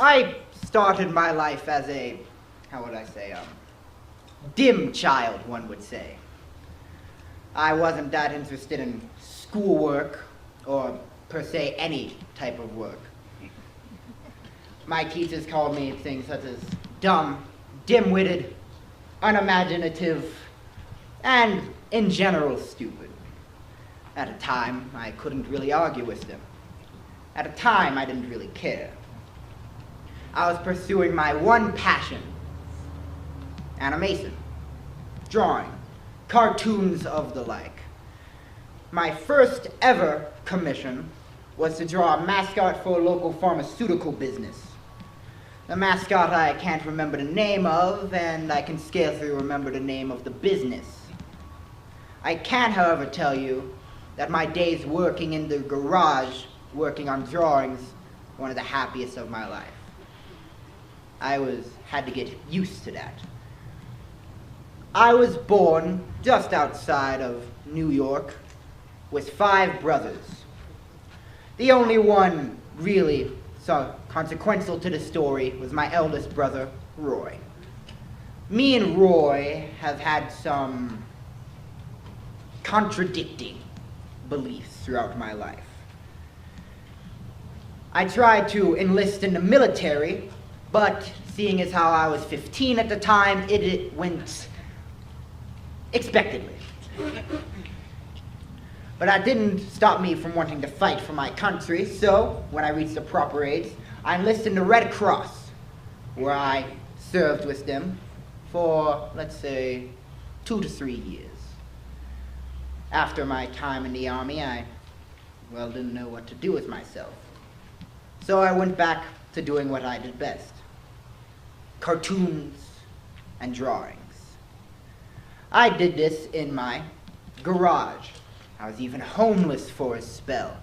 I started my life as a, dim child, one would say. I wasn't that interested in schoolwork or, per se, any type of work. My teachers called me things such as dumb, dim-witted, unimaginative, and, in general, stupid. At a time, I couldn't really argue with them. At a time, I didn't really care. I was pursuing my one passion: animation, drawing, cartoons of the like. My first ever commission was to draw a mascot for a local pharmaceutical business. The mascot I can't remember the name of, and I can scarcely remember the name of the business. I can, however, tell you that my days working in the garage, working on drawings, were one of the happiest of my life. I had to get used to that. I was born just outside of New York with 5 brothers. The only one really so consequential to the story was my eldest brother, Roy. Me and Roy have had some contradicting beliefs throughout my life. I tried to enlist in the military, but seeing as how I was 15 at the time, it went expectedly. But that didn't stop me from wanting to fight for my country, so when I reached the proper age, I enlisted in the Red Cross, where I served with them for, let's say, 2 to 3 years. After my time in the Army, I didn't know what to do with myself. So I went back to doing what I did best: cartoons and drawings. I did this in my garage. I was even homeless for a spell.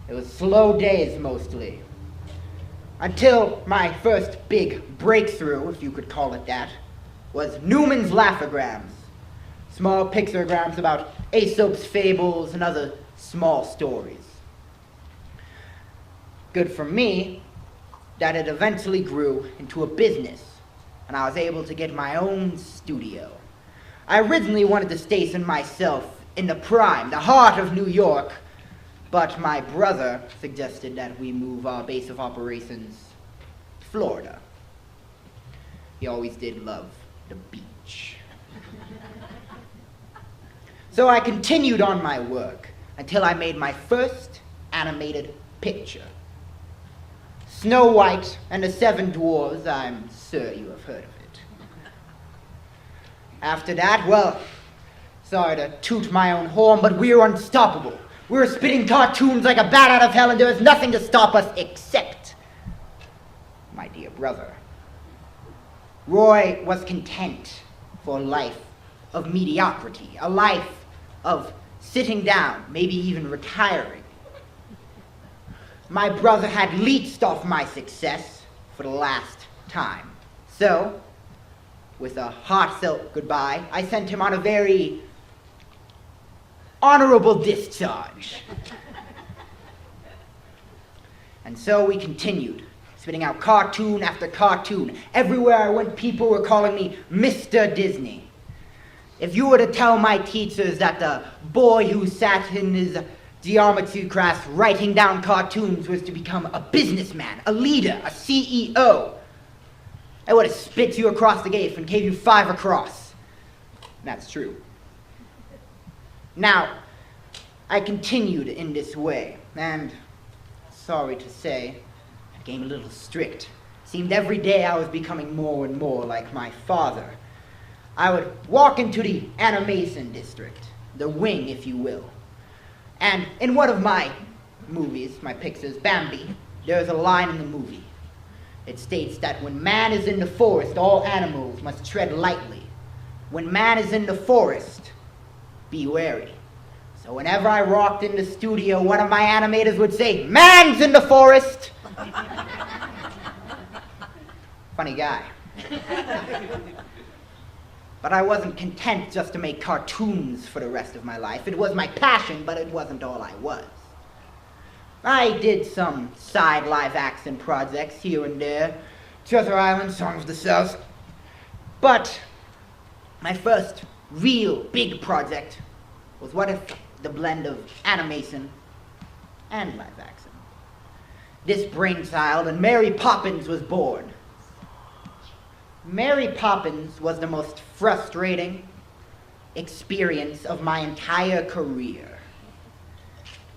It was slow days mostly. Until my first big breakthrough, if you could call it that, was Newman's Laugh-O-Grams. Small pictograms about Aesop's fables and other small stories. Good for me that it eventually grew into a business, and I was able to get my own studio. I originally wanted to station myself in the prime, the heart of New York, but my brother suggested that we move our base of operations to Florida. He always did love the beach. So I continued on my work until I made my first animated picture. Snow White and the 7 Dwarfs. I'm sure you have heard of it. After that, sorry to toot my own horn, but we were unstoppable. We were spitting cartoons like a bat out of hell, and there was nothing to stop us except my dear brother. Roy was content for a life of mediocrity, a life of sitting down, maybe even retiring. My brother had leached off my success for the last time. So, with a heartfelt goodbye, I sent him on a very honorable discharge. And so we continued, spitting out cartoon after cartoon. Everywhere I went, people were calling me Mr. Disney. If you were to tell my teachers that the boy who sat in his geometry class writing down cartoons was to become a businessman, a leader, a CEO, I would have spit you across the gate and gave you 5 across. And that's true. Now, I continued in this way, and sorry to say, I became a little strict. Seemed every day I was becoming more and more like my father. I would walk into the animation district, the wing, if you will. And in one of my movies, my pictures, Bambi, there's a line in the movie. It states that when man is in the forest, all animals must tread lightly. When man is in the forest, be wary. So whenever I walked in the studio, one of my animators would say, "Man's in the forest!" Funny guy. But I wasn't content just to make cartoons for the rest of my life. It was my passion, but it wasn't all I was. I did some side live-action projects here and there. Treasure Island, Song of the South. But my first real big project was what if the blend of animation and live-action. This brainchild and Mary Poppins was born. Mary Poppins was the most frustrating experience of my entire career.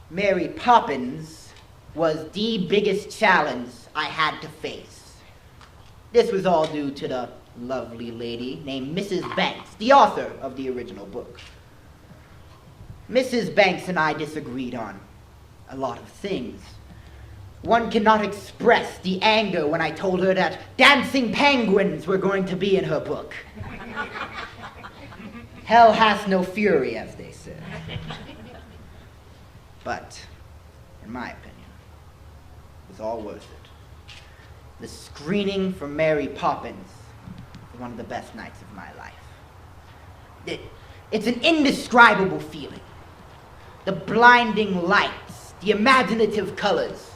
Mary Poppins was the biggest challenge I had to face. This was all due to the lovely lady named Mrs. Banks, the author of the original book. Mrs. Banks and I disagreed on a lot of things. One cannot express the anger when I told her that dancing penguins were going to be in her book. Hell has no fury, as they say. But, in my opinion, it was all worth it. The screening for Mary Poppins was one of the best nights of my life. It's an indescribable feeling. The blinding lights, the imaginative colors.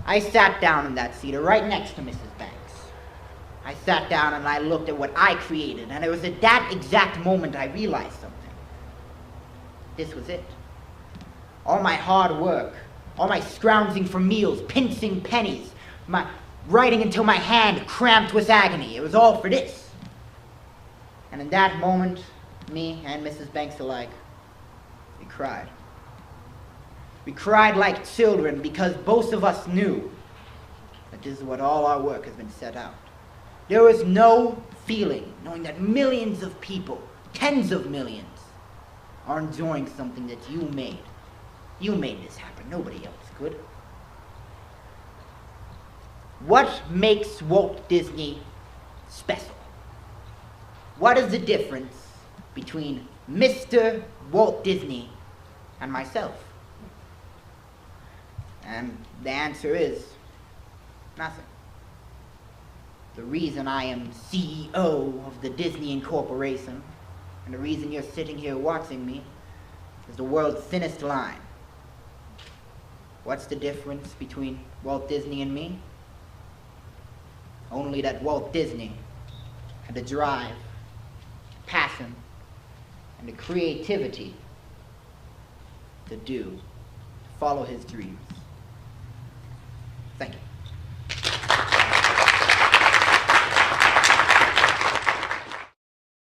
I sat down in that seat right next to Mrs. Banks. I sat down and I looked at what I created, and it was at that exact moment I realized something. This was it. All my hard work, all my scrounging for meals, pinching pennies, my writing until my hand cramped with agony, it was all for this. And in that moment, me and Mrs. Banks alike, we cried. We cried like children because both of us knew that this is what all our work has been set out. There was no feeling knowing that millions of people, tens of millions, are enjoying something that you made. You made this happen. Nobody else could. What makes Walt Disney special? What is the difference between Mr. Walt Disney and myself? And the answer is nothing. The reason I am CEO of the Disney Incorporation, and the reason you're sitting here watching me, is the world's thinnest line. What's the difference between Walt Disney and me? Only that Walt Disney had the drive, passion, and the creativity to follow his dreams. Thank you.